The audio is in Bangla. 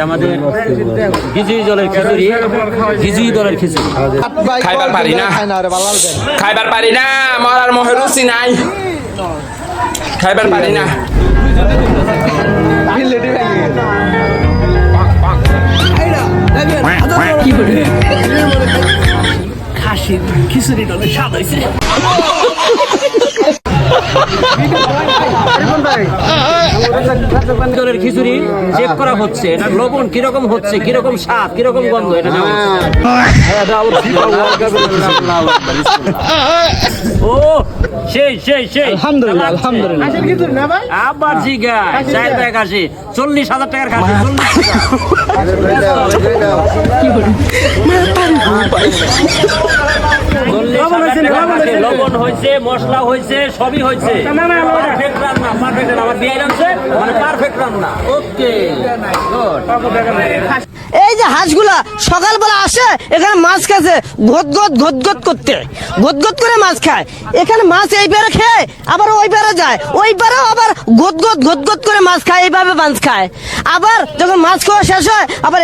আমাদের ঘিচুড়ি দলের খিচুড়ি, ঘিচুড়ি দলের খিচুড়ি খাইবার পারি না, খাইবার পারি না, আমার আর মোহে রুচি নাই, খাইবার পারি না। খাসির খিচুড়ি দলের স্বাদ হয়েছে। দলের খিচুড়ি চেক করা হচ্ছে, এটা লবণ কিরকম হচ্ছে, কিরকম স্বাদ, কিরকম গন্ধ, এটা ও সেই সেই সেই আলহামদুলিল্লাহ আলহামদুলিল্লাহ। আবার জিগা 4 টাকা খাসি, 40,000 টাকার খাসি, 40,000 লবণ হয়েছে, মশলা হয়েছে, সবই হয়েছে। পারফেক্ট রান্না, পারফেক্ট রান্না। আমার বিয়ে রান্না মানে পারফেক্ট রান্না। ওকে এই যে হাঁসগুলা সকালবেলা আসে এখানে মাছ খাচ্ছে ঘট করতে, ঘট করে মাছ খায়। এখানে মাছ এই পারে খেয়ে আবার ওই পারে যায়, ওই পারেও আবার ঘট করে মাছ খায়, এইভাবে মাছ খায়। আবার যখন মাছ খাওয়া শেষ হয় আবার